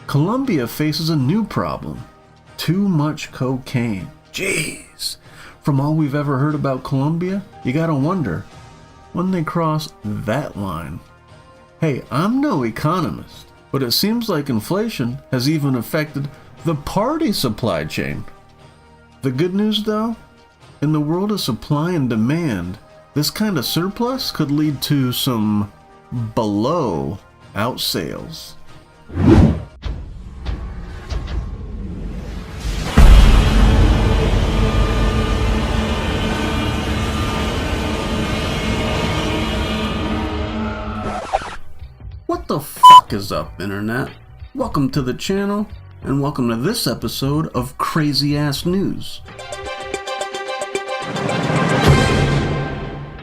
Colombia faces a new problem. Too much cocaine. Jeez. From all we've ever heard about Colombia, you gotta wonder, when they cross that line. Hey, I'm no economist, but it seems like inflation has even affected the party supply chain. The good news though, in the world of supply and demand, this kind of surplus could lead to some below out sales. What the fuck is up, internet? Welcome to the channel, and welcome to this episode of Crazy Ass News.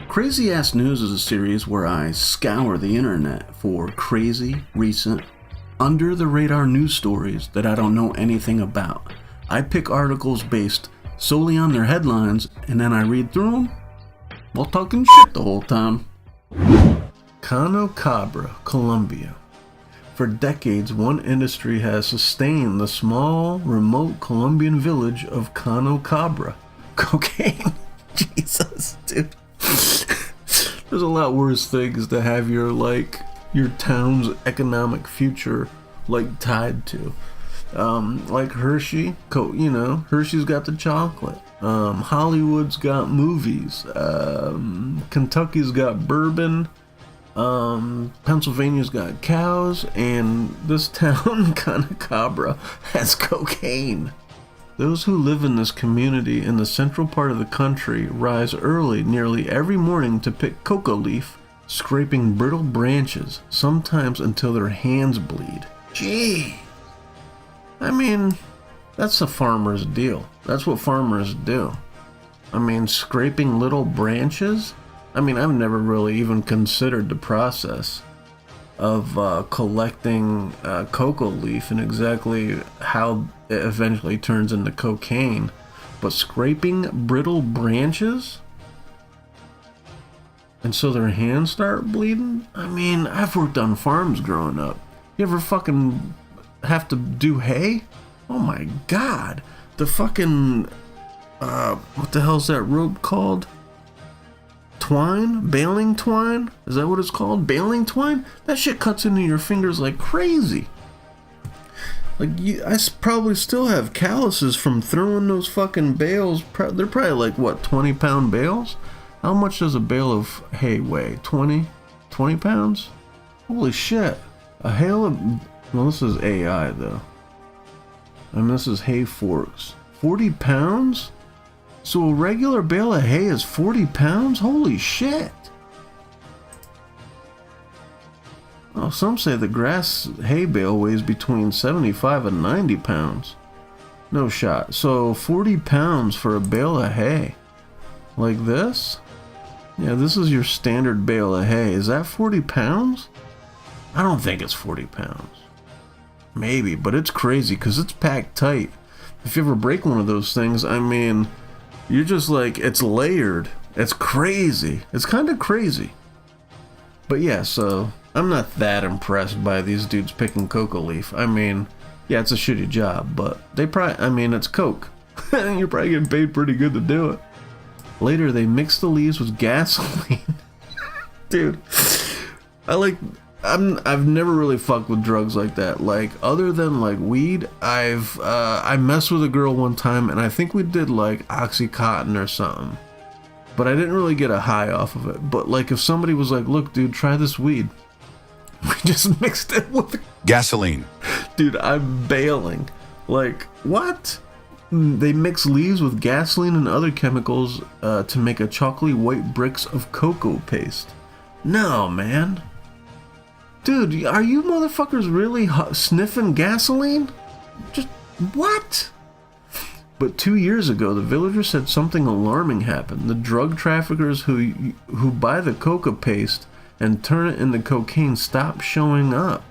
Crazy Ass News is a series where I scour the internet for crazy, recent, under-the-radar news stories that I don't know anything about. I pick articles based solely on their headlines, and then I read through them while talking shit the whole time. Cano, Cabra, Colombia. For decades, one industry has sustained the small, remote Colombian village of Cano, Cabra. Cocaine. Jesus, dude. There's a lot worse things to have your town's economic future tied to. Like Hershey, Hershey's got the chocolate. Hollywood's got movies. Kentucky's got bourbon. Pennsylvania's got cows, and this town, Cano, Cabra, has cocaine. Those who live in this community in the central part of the country rise early nearly every morning to pick coca leaf, scraping brittle branches, sometimes until their hands bleed. Gee! I mean, that's a farmer's deal. That's what farmers do. I mean, scraping little branches? I mean, I've never really even considered the process of collecting coca leaf and exactly how it eventually turns into cocaine. But scraping brittle branches? And so their hands start bleeding? I mean, I've worked on farms growing up. You ever fucking have to do hay? Oh my god. The fucking, what the hell's that rope called? Twine? Baling twine? Is that what it's called? Baling twine? That shit cuts into your fingers like crazy. I probably still have calluses from throwing those fucking bales. They're probably 20-pound bales? How much does a bale of hay weigh? 20 pounds? Holy shit. A hail of... Well, this is AI though. And this is hay forks. 40 pounds? So a regular bale of hay is 40 pounds? Holy shit! Well, some say the grass hay bale weighs between 75 and 90 pounds. No shot. So 40 pounds for a bale of hay. Like this? Yeah, this is your standard bale of hay. Is that 40 pounds? I don't think it's 40 pounds. Maybe, but it's crazy because it's packed tight. If you ever break one of those things, I mean... You're just it's layered. It's crazy. It's kind of crazy. But yeah, so I'm not that impressed by these dudes picking coca leaf. I mean, yeah, it's a shitty job, but it's coke. You're probably getting paid pretty good to do it. Later, they mix the leaves with gasoline. Dude, I've never really fucked with drugs like that. Other than weed, I messed with a girl one time and I think we did Oxycontin or something. But I didn't really get a high off of it. But if somebody was look dude, try this weed. We just mixed it with gasoline. Dude, I'm bailing. What? They mix leaves with gasoline and other chemicals to make a chocolatey white bricks of cocoa paste. No, man. Dude, are you motherfuckers really sniffing gasoline? Just, what? But 2 years ago, the villagers said something alarming happened. The drug traffickers who buy the coca paste and turn it into cocaine stopped showing up.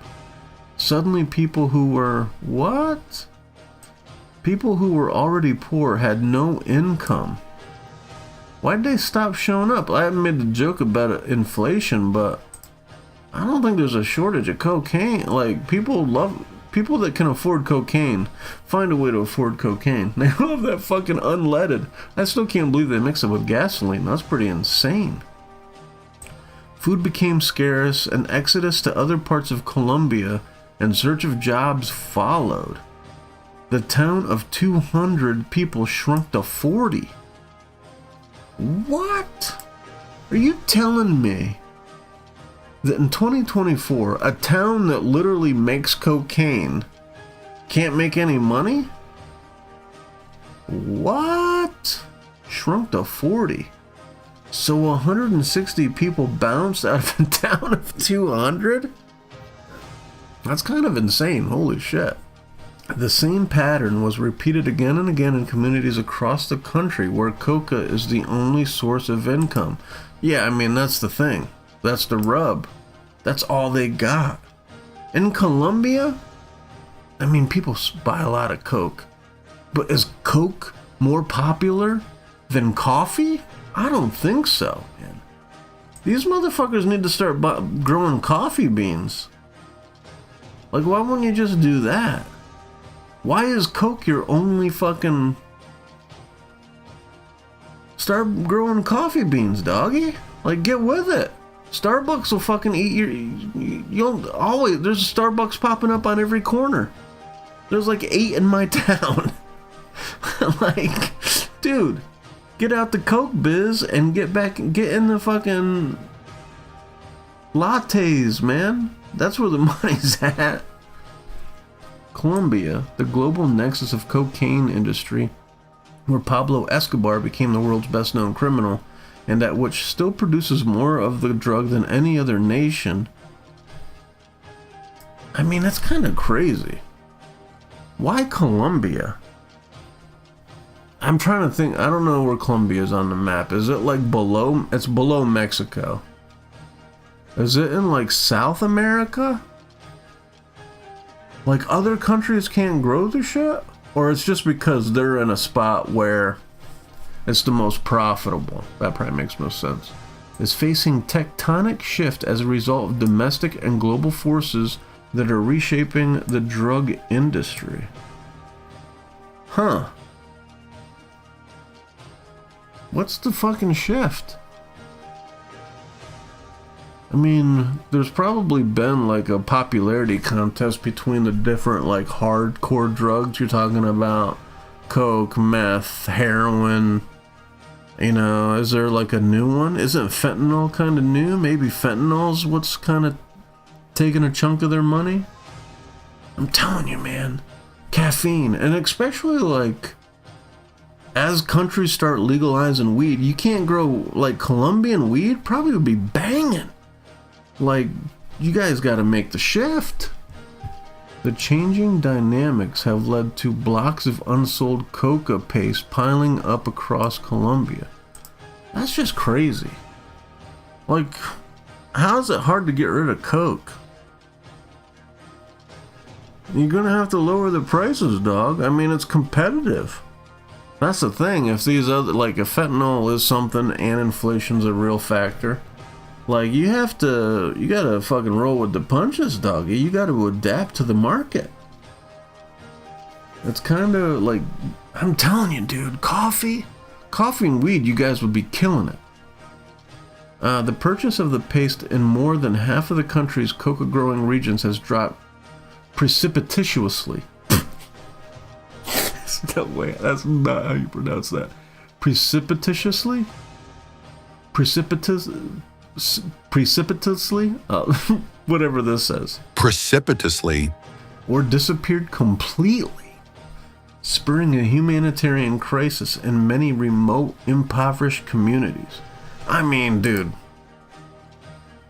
Suddenly people who were, what? People who were already poor had no income. Why'd they stop showing up? I haven't made the joke about inflation, but... I don't think there's a shortage of cocaine. People People that can afford cocaine find a way to afford cocaine. They love that fucking unleaded. I still can't believe they mix it with gasoline. That's pretty insane. Food became scarce, an exodus to other parts of Colombia in search of jobs followed. The town of 200 people shrunk to 40. What? Are you telling me that in 2024, a town that literally makes cocaine can't make any money? What? Shrunk to 40. So 160 people bounced out of a town of 200? That's kind of insane. Holy shit. The same pattern was repeated again and again in communities across the country where coca is the only source of income. Yeah, I mean, that's the thing. That's the rub. That's all they got. In Colombia, I mean, people buy a lot of Coke. But is Coke more popular than coffee? I don't think so, man. These motherfuckers need to start growing coffee beans. Like, why wouldn't you just do that? Why is Coke your only fucking... Start growing coffee beans, doggy. Like, get with it. Starbucks will fucking eat your... You'll always... There's a Starbucks popping up on every corner. There's like 8 in my town. Like, dude, get out the Coke biz and get in the fucking lattes, man. That's where the money's at. Colombia, the global nexus of cocaine industry, where Pablo Escobar became the world's best-known criminal, and at which still produces more of the drug than any other nation. I mean, that's kind of crazy. Why Colombia? I'm trying to think. I don't know where Colombia is on the map. Is it like below? It's below Mexico. Is it in like South America? Like other countries can't grow the shit? Or it's just because they're in a spot where it's the most profitable? That probably makes no sense. Is facing tectonic shift as a result of domestic and global forces that are reshaping the drug industry. Huh. What's the fucking shift? I mean, there's probably been like a popularity contest between the different like hardcore drugs you're talking about. Coke, meth, heroin. You know, is there like a new one? Isn't fentanyl kind of new? Maybe fentanyl's what's kind of taking a chunk of their money? I'm telling you, man. Caffeine. And especially like as countries start legalizing weed, you can't grow like Colombian weed probably would be banging. Like, you guys got to make the shift. The changing dynamics have led to blocks of unsold coca paste piling up across Colombia. That's just crazy. Like, how is it hard to get rid of coke? You're gonna have to lower the prices, dog. I mean, it's competitive. That's the thing. If these other, like, if fentanyl is something and inflation's a real factor, like, you gotta fucking roll with the punches, doggy. You gotta adapt to the market. It's kind of like, I'm telling you, dude, coffee and weed, you guys would be killing it. The purchase of the paste in more than half of the country's coca growing regions has dropped precipitously. No way, that's not how you pronounce that. Precipitously? Precipitously? Whatever this says. Precipitously. Or disappeared completely, spurring a humanitarian crisis in many remote, impoverished communities. I mean, dude,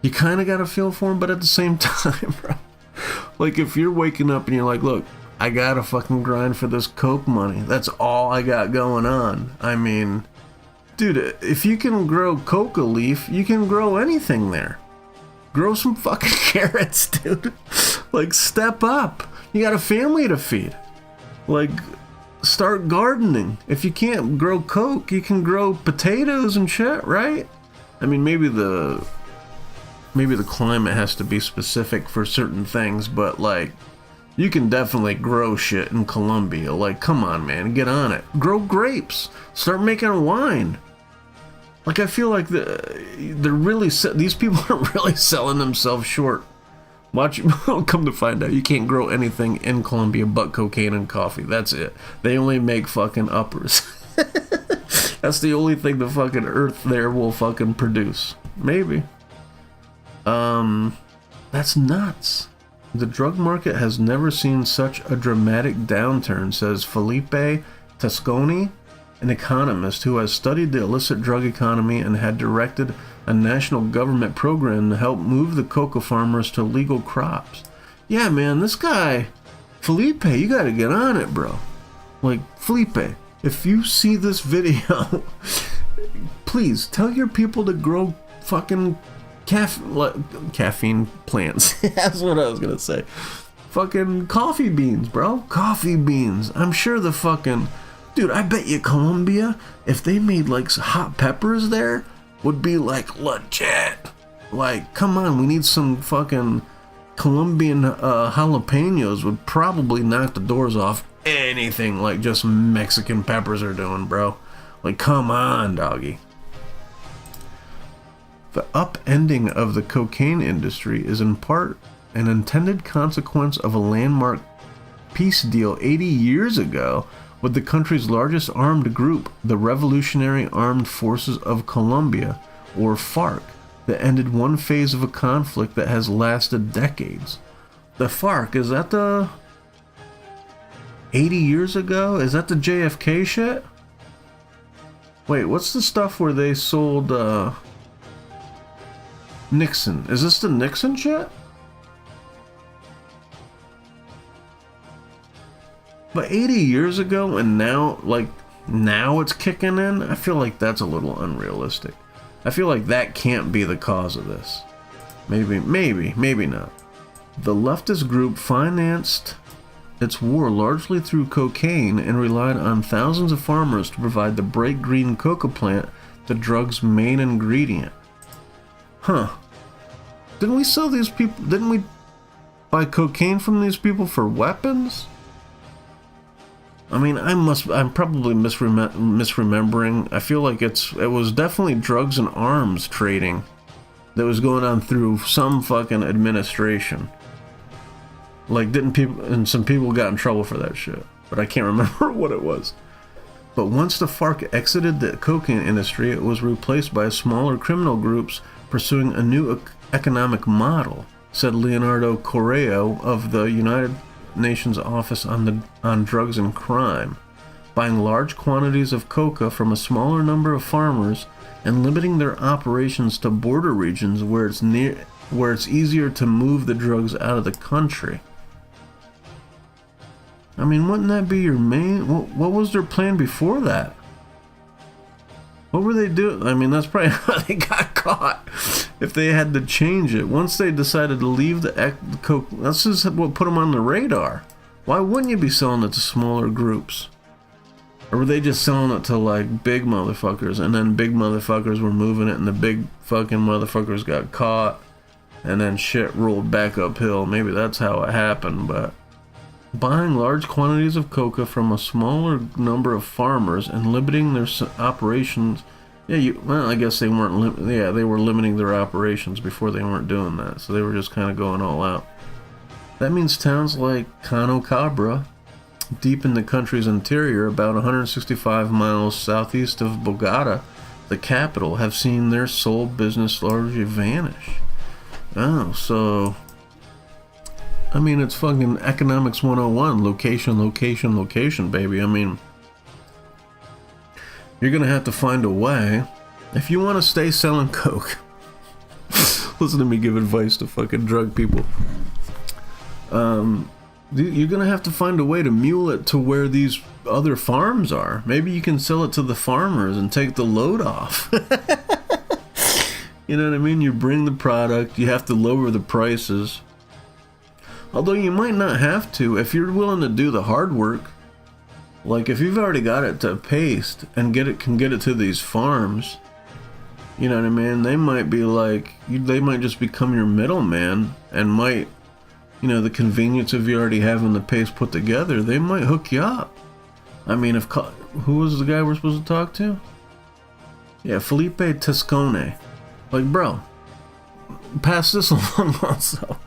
you kind of got to feel for them, but at the same time, bro, like if you're waking up and you're like, look, I gotta fucking grind for this coke money. That's all I got going on. I mean, dude, if you can grow coca leaf, you can grow anything there. Grow some fucking carrots, dude. Like, step up. You got a family to feed. Like, start gardening. If you can't grow coke, you can grow potatoes and shit, right? I mean, maybe the climate has to be specific for certain things, but like, You can definitely grow shit in Colombia. Like, come on, man, get on it. Grow grapes. Start making wine. Like, I feel like they're really these people are really selling themselves short. Watch, come to find out, you can't grow anything in Colombia but cocaine and coffee. That's it. They only make fucking uppers. That's the only thing the fucking earth there will fucking produce. Maybe. That's nuts. The drug market has never seen such a dramatic downturn, says Felipe Tasconi, an economist who has studied the illicit drug economy and had directed a national government program to help move the coca farmers to legal crops. Yeah, man, this guy, Felipe, you gotta get on it, bro. Like, Felipe, if you see this video, please tell your people to grow fucking caffeine plants. That's what I was gonna say. Fucking coffee beans, bro. Coffee beans. I'm sure the fucking... Dude, I bet you Colombia, if they made like hot peppers there, would be like legit. Like, come on, we need some fucking Colombian jalapenos would probably knock the doors off anything like just Mexican peppers are doing, bro. Like, come on, doggy. The upending of the cocaine industry is in part an intended consequence of a landmark peace deal 80 years ago with the country's largest armed group, the Revolutionary Armed Forces of Colombia, or FARC, that ended one phase of a conflict that has lasted decades. The FARC, is that the 80 years ago? Is that the JFK shit? Wait, what's the stuff where they sold Nixon? Is this the Nixon shit? But 80 years ago and now, like, now it's kicking in? I feel like that's a little unrealistic. I feel like that can't be the cause of this. Maybe not. The leftist group financed its war largely through cocaine and relied on thousands of farmers to provide the bright green coca plant, the drug's main ingredient. Huh. Didn't we sell these people, didn't we buy cocaine from these people for weapons? I mean, I'm probably misremembering. I feel like it was definitely drugs and arms trading that was going on through some fucking administration. Like, some people got in trouble for that shit, but I can't remember what it was. But once the FARC exited the cocaine industry, it was replaced by smaller criminal groups pursuing a new economic model, said Leonardo Correo of the United Nations Office on Drugs and Crime, buying large quantities of coca from a smaller number of farmers and limiting their operations to border regions where it's easier to move the drugs out of the country. I mean, wouldn't that be your main... What was their plan before that? What were they doing? I mean, that's probably how they got caught. If they had to change it. Once they decided to leave the coke... That's just what put them on the radar. Why wouldn't you be selling it to smaller groups? Or were they just selling it to, like, big motherfuckers? And then big motherfuckers were moving it and the big fucking motherfuckers got caught. And then shit rolled back uphill. Maybe that's how it happened, but... Buying large quantities of coca from a smaller number of farmers and limiting their operations. Well, I guess they weren't. They were limiting their operations before they weren't doing that. So they were just kind of going all out. That means towns like Cano, Cabra, deep in the country's interior, about 165 miles southeast of Bogota, the capital, have seen their sole business largely vanish. Oh, so... I mean, it's fucking economics 101, location, location, location, baby. I mean, you're gonna have to find a way. If you want to stay selling coke, listen to me give advice to fucking drug people. You're gonna have to find a way to mule it to where these other farms are. Maybe you can sell it to the farmers and take the load off. You know what I mean? You bring the product, you have to lower the prices. Although you might not have to if you're willing to do the hard work. Like if you've already got it to paste and can get it to these farms, you know what I mean? They might be like, they might just become your middleman and might you know, the convenience of you already having the paste put together, they might hook you up. I mean, who was the guy we're supposed to talk to? Yeah, Felipe Tascone. Like, bro, pass this along also.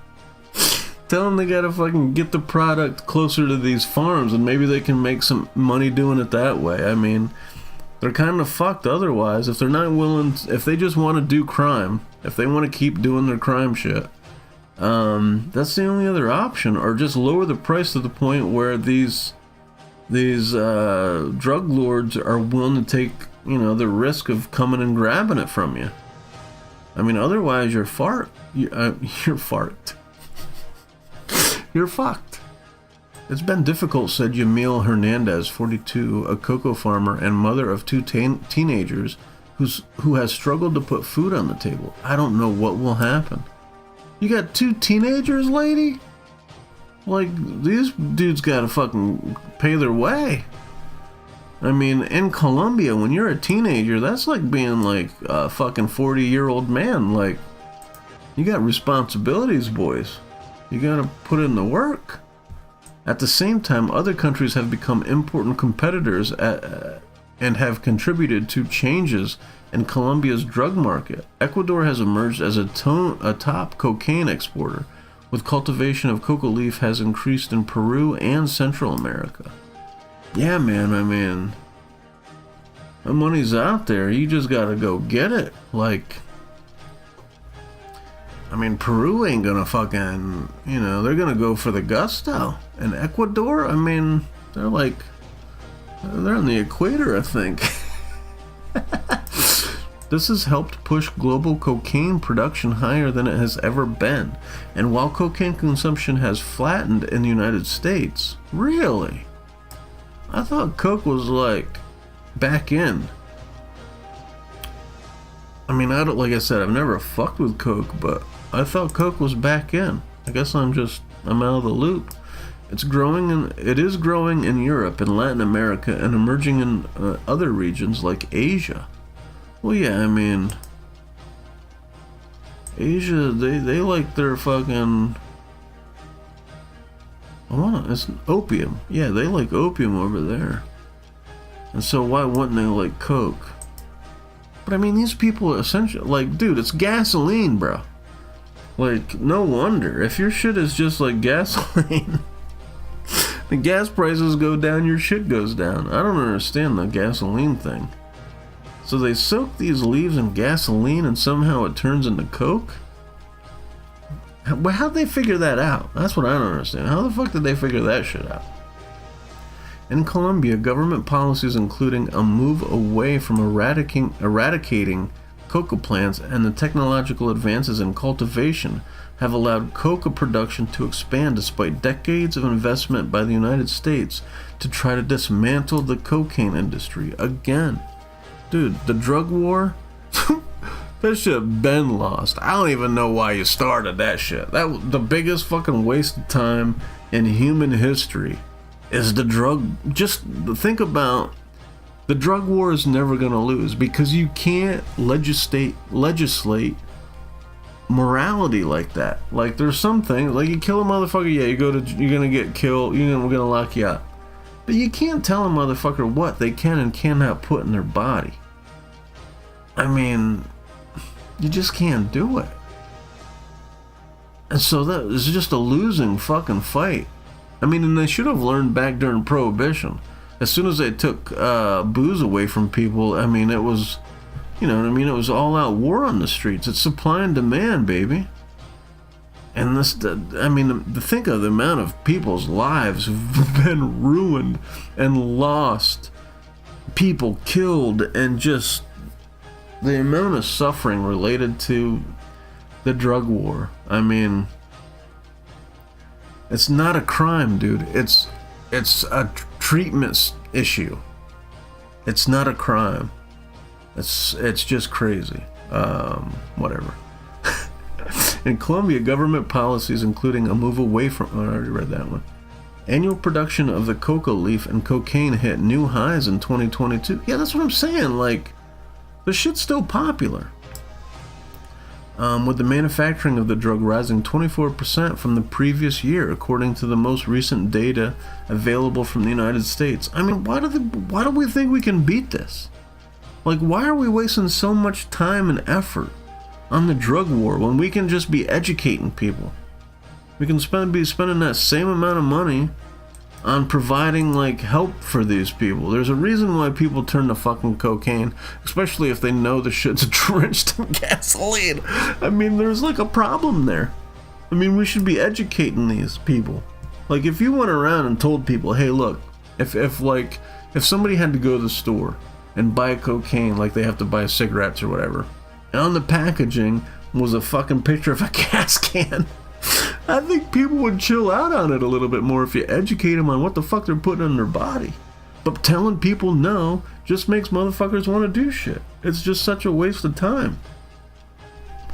Tell them they gotta fucking get the product closer to these farms and maybe they can make some money doing it that way. I mean, they're kind of fucked otherwise. If they're not willing, if they just want to do crime, if they want to keep doing their crime shit, that's the only other option. Or just lower the price to the point where these drug lords are willing to take, you know, the risk of coming and grabbing it from you. I mean, otherwise you're fucked. You're fucked. It's been difficult, said Yamil Hernandez, 42, a cocoa farmer and mother of two teenagers who has struggled to put food on the table. I don't know what will happen. You got 2 teenagers, lady? Like, these dudes gotta fucking pay their way. I mean, in Colombia, when you're a teenager, that's like being like a fucking 40-year-old man. Like, you got responsibilities, boys. You gotta put in the work. At the same time, other countries have become important competitors and have contributed to changes in Colombia's drug market. Ecuador has emerged as a top cocaine exporter, with cultivation of coca leaf has increased in Peru and Central America. Yeah, man, I mean, the money's out there. You just gotta go get it. Like, I mean, Peru ain't gonna fucking, you know, they're gonna go for the gusto. And Ecuador, I mean, they're on the equator, I think. This has helped push global cocaine production higher than it has ever been. And while cocaine consumption has flattened in the United States, really? I thought coke was like back in. I mean, like I said, I've never fucked with coke, but I thought coke was back in. I guess I'm out of the loop. It is growing in Europe and Latin America and emerging in other regions like Asia. Well, yeah, I mean, Asia, they like their fucking, it's opium. Yeah, they like opium over there. And so why wouldn't they like coke? But I mean, these people are essentially, like, dude, it's gasoline, bro. Like, no wonder. If your shit is just like gasoline, the gas prices go down, your shit goes down. I don't understand the gasoline thing. So they soak these leaves in gasoline and somehow it turns into coke? How'd they figure that out? That's what I don't understand. How the fuck did they figure that shit out? In Colombia, government policies including a move away from eradicating coca plants and the technological advances in cultivation have allowed coca production to expand despite decades of investment by the United States to try to dismantle the cocaine industry again. Dude, the drug war? That shit been lost. I don't even know why you started that shit. That was the biggest fucking waste of time in human history. Is the drug... Just think about... The drug war is never gonna lose because you can't legislate morality like that. Like, there's some things, like, you kill a motherfucker, yeah, you're gonna get killed, we're gonna lock you up. But you can't tell a motherfucker what they can and cannot put in their body. I mean, you just can't do it. And so that is just a losing fucking fight. I mean, and they should have learned back during Prohibition. As soon as they took booze away from people, I mean, it was, you know what I mean? It was all out war on the streets. It's supply and demand, baby. And this, I mean, think of the amount of people's lives who've been ruined and lost, people killed, and just the amount of suffering related to the drug war. I mean, it's not a crime, dude. It's a treatment issue. It's not a crime. It's just crazy. Whatever. In Colombia, government policies including a move away from... I already read that one. Annual production of the coca leaf and cocaine hit new highs in 2022. Yeah, that's what I'm saying. Like, the shit's still popular. with the manufacturing of the drug rising 24% from the previous year, according to the most recent data available from the United States. I mean, why do we think we can beat this? Like, why are we wasting so much time and effort on the drug war when we can just be educating people? We can be spending that same amount of money on providing like help for these people. There's a reason why people turn to fucking cocaine, especially if they know the shit's drenched in gasoline. I mean, there's like a problem there. I mean, we should be educating these people. Like, if you went around and told people, hey, look, if somebody had to go to the store and buy cocaine like they have to buy cigarettes or whatever, and on the packaging was a fucking picture of a gas can, I think people would chill out on it a little bit more if you educate them on what the fuck they're putting in their body. But telling people no just makes motherfuckers want to do shit. It's just such a waste of time.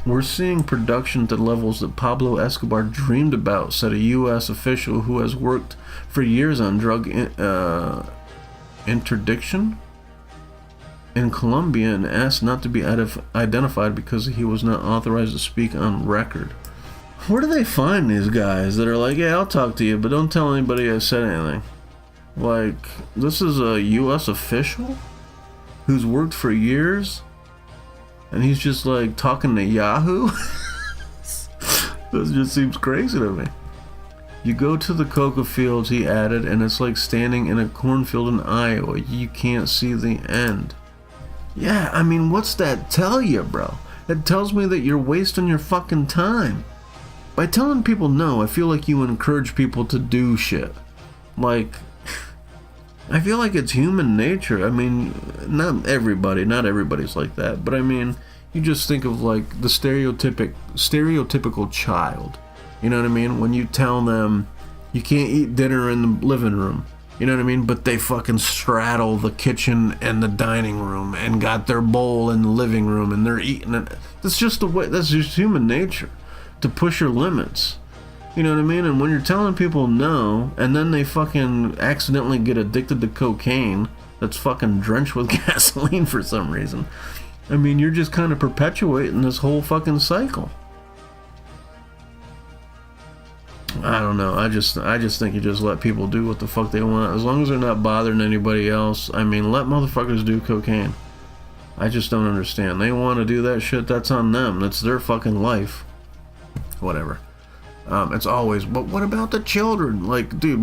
We're seeing production at the levels that Pablo Escobar dreamed about, said a U.S. official who has worked for years on drug interdiction in Colombia and asked not to be identified because he was not authorized to speak on record. Where do they find these guys that are like, yeah, I'll talk to you, but don't tell anybody I said anything? Like, this is a U.S. official who's worked for years, and he's just like talking to Yahoo? This just seems crazy to me. You go to the Coca fields, he added, and it's like standing in a cornfield in Iowa. You can't see the end. Yeah, I mean, what's that tell you, bro? It tells me that you're wasting your fucking time. By telling people no, I feel like you encourage people to do shit. Like, I feel like it's human nature. I mean, not everybody's like that, but I mean, you just think of like the stereotypical child. You know what I mean? When you tell them you can't eat dinner in the living room, you know what I mean? But they fucking straddle the kitchen and the dining room and got their bowl in the living room and they're eating it. That's just human nature. To push your limits, you know what I mean? And when you're telling people no, and then they fucking accidentally get addicted to cocaine that's fucking drenched with gasoline for some reason, I mean, you're just kind of perpetuating this whole fucking cycle. I don't know. I just think you just let people do what the fuck they want, as long as they're not bothering anybody else. I mean, let motherfuckers do cocaine. I just don't understand. They want to do that shit, that's on them. That's their fucking life. Whatever. It's always, but what about the children? Like, dude,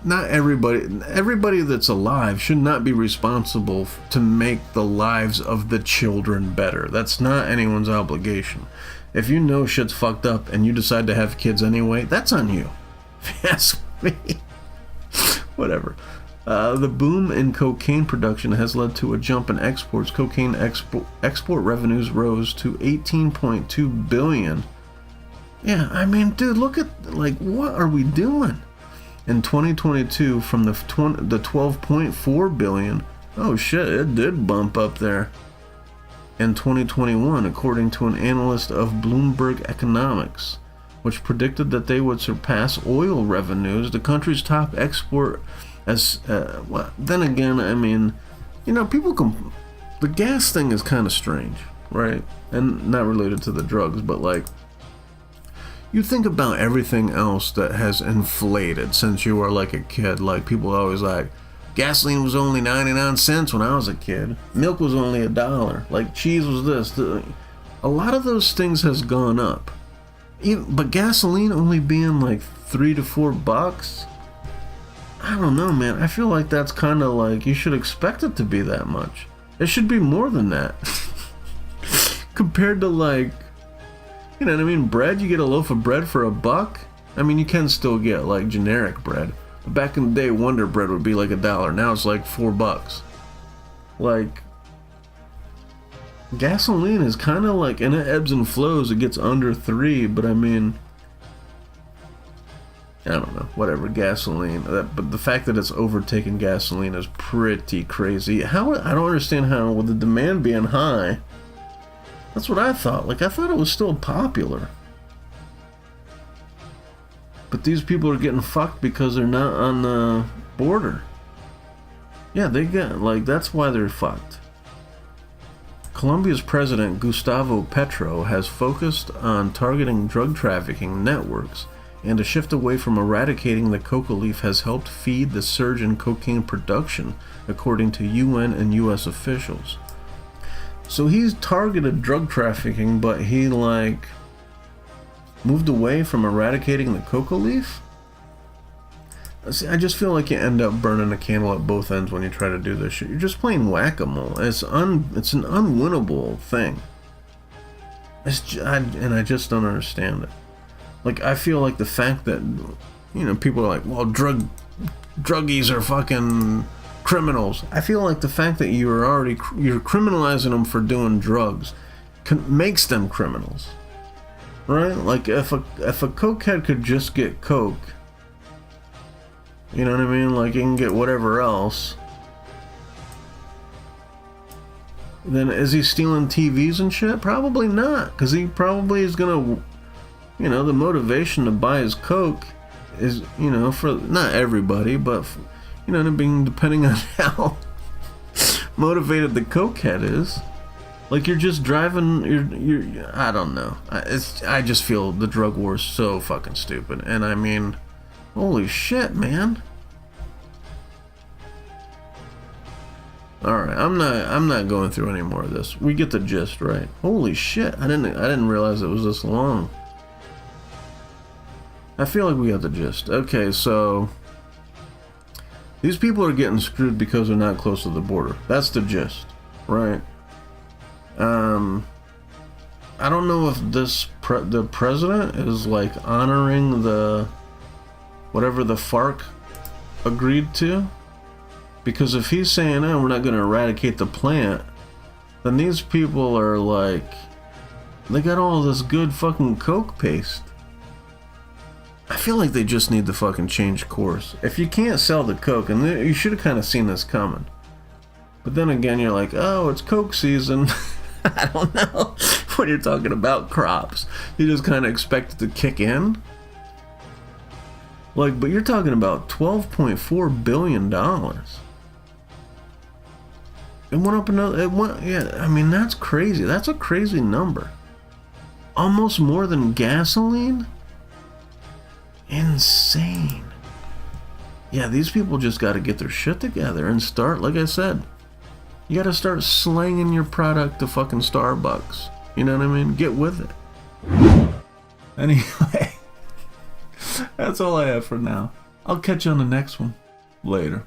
not everybody that's alive should not be responsible to make the lives of the children better. That's not anyone's obligation. If you know shit's fucked up and you decide to have kids anyway, that's on you. If you ask me. Whatever. The boom in cocaine production has led to a jump in exports. Cocaine export revenues rose to $18.2 billion. Yeah, I mean, dude, look at, like, what are we doing? In 2022, from the $12.4 billion, oh shit, it did bump up there. In 2021, according to an analyst of Bloomberg Economics, which predicted that they would surpass oil revenues, the country's top export. Well, then again, I mean, you know, the gas thing is kind of strange, right? And not related to the drugs, but like, you think about everything else that has inflated since you were like a kid. Like, people always like, gasoline was only 99 cents when I was a kid. Milk was only $1. Like, cheese was this. A lot of those things has gone up. But gasoline only being like $3 to $4. I don't know, man. I feel like that's kind of like, you should expect it to be that much. It should be more than that. Compared to, like, you know what I mean? Bread, you get a loaf of bread for $1. I mean, you can still get like generic bread. But back in the day, Wonder Bread would be like $1. Now it's like $4. Like, gasoline is kind of like, and it ebbs and flows. It gets under $3, but I mean, I don't know, whatever, gasoline. But the fact that it's overtaken gasoline is pretty crazy. I don't understand how, with the demand being high, that's what I thought. Like, I thought it was still popular. But these people are getting fucked because they're not on the border. Yeah, they get, like, that's why they're fucked. Colombia's president, Gustavo Petro, has focused on targeting drug trafficking networks, and a shift away from eradicating the coca leaf has helped feed the surge in cocaine production, according to UN and US officials. So he's targeted drug trafficking, but he, like, moved away from eradicating the coca leaf? See, I just feel like you end up burning a candle at both ends when you try to do this shit. You're just playing whack-a-mole. It's an unwinnable thing. And I just don't understand it. Like, I feel like the fact that, you know, people are like, well, druggies are fucking criminals. I feel like the fact that you're criminalizing them for doing drugs makes them criminals. Right? Like, if a cokehead could just get coke, you know what I mean? Like, you can get whatever else. Then is he stealing TVs and shit? Probably not. Because he probably is going to, you know, the motivation to buy his coke is, you know, for not everybody, but, you know, depending on how motivated the cokehead is. Like, you're just driving, you're I don't know. I just feel the drug war is so fucking stupid. And I mean, holy shit, man. Alright, I'm not going through any more of this. We get the gist, right? Holy shit, I didn't realize it was this long. I feel like we got the gist. Okay, so these people are getting screwed because they're not close to the border. That's the gist, right? I don't know if the president is like honoring the whatever the FARC agreed to, because if he's saying, oh, we're not going to eradicate the plant, then these people are like, they got all this good fucking coke paste. I feel like they just need to fucking change course. If you can't sell the coke, and you should have kind of seen this coming, but then again you're like, oh, it's coke season. I don't know. When you're talking about crops, you just kind of expect it to kick in. Like, but you're talking about $12.4 billion. It went up another, yeah, I mean, that's crazy. That's a crazy number. Almost more than gasoline? Insane. Yeah, these people just got to get their shit together and start, like I said, you got to start slanging your product to fucking Starbucks. You know what I mean? Get with it. Anyway, that's all I have for now. I'll catch you on the next one. Later.